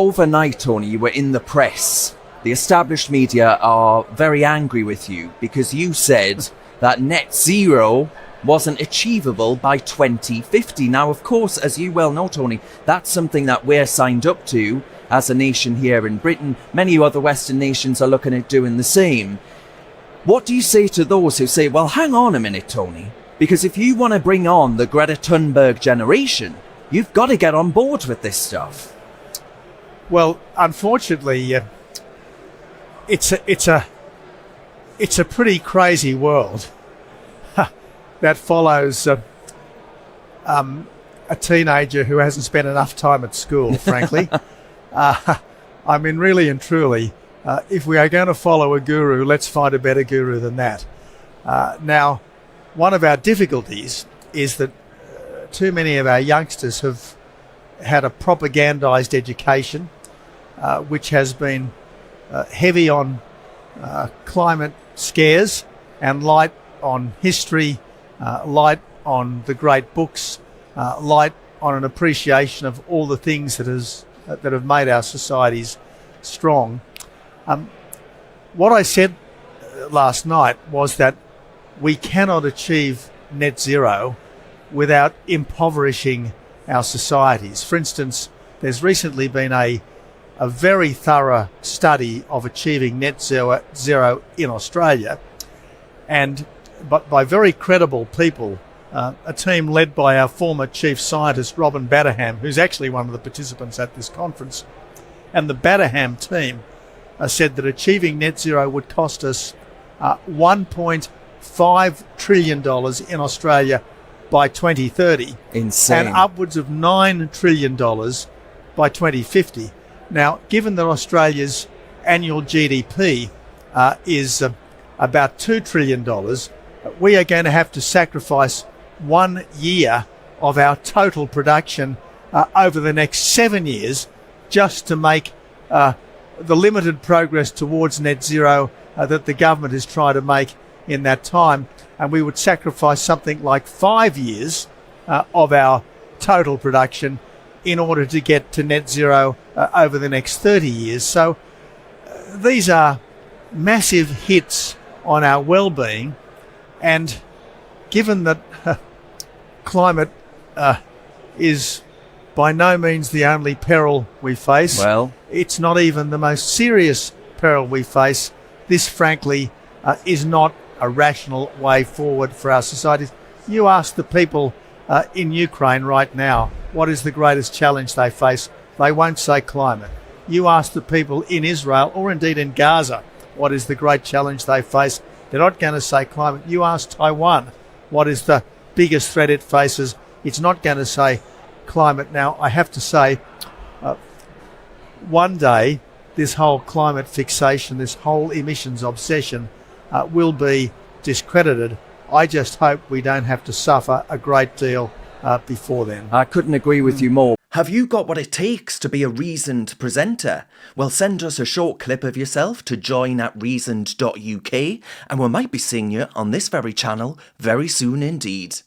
Overnight, Tony, you were in the press. The established media are very angry with you because you said that net zero wasn't achievable by 2050. Now, of course, as you well know, Tony, that's something that we're signed up to as a nation here in Britain. Many other Western nations are looking at doing the same. What do you say to those who say, well, hang on a minute, Tony, because if you want to bring on the Greta Thunberg generation, you've got to get on board with this stuff? Well, unfortunately, it's a pretty crazy world that follows a teenager who hasn't spent enough time at school, frankly. I mean, really and truly, if we are going to follow a guru, let's find a better guru than that. Now, one of our difficulties is that too many of our youngsters have had a propagandized education, which has been heavy on climate scares and light on history, light on the great books, light on an appreciation of all the things that have made our societies strong. What I said last night was that we cannot achieve net zero without impoverishing our societies. For instance, there's recently been a very thorough study of achieving net zero in Australia, but by very credible people, a team led by our former chief scientist, Robin Batterham, who's actually one of the participants at this conference. And the Batterham team said that achieving net zero would cost us $1.5 trillion in Australia by 2030. Insane. And upwards of $9 trillion by 2050. Now, given that Australia's annual GDP is about $2 trillion, we are going to have to sacrifice 1 year of our total production over the next 7 years just to make the limited progress towards net zero that the government is trying to make in that time. And we would sacrifice something like 5 years of our total production in order to get to net zero over the next 30 years. So these are massive hits on our well-being. And given that climate is by no means the only peril we face, well, it's not even the most serious peril we face, this frankly is not a rational way forward for our societies. You ask the people in Ukraine right now what is the greatest challenge they face, they won't say climate. You ask the people in Israel or indeed in Gaza what is the great challenge they face, they're not going to say climate. You ask Taiwan what is the biggest threat it faces, it's not going to say climate. Now, I have to say, one day this whole climate fixation, this whole emissions obsession will be discredited. I just hope we don't have to suffer a great deal before then. I couldn't agree with you more. Have you got what it takes to be a reasoned presenter? Well, send us a short clip of yourself to join@reasoned.uk and we might be seeing you on this very channel very soon indeed.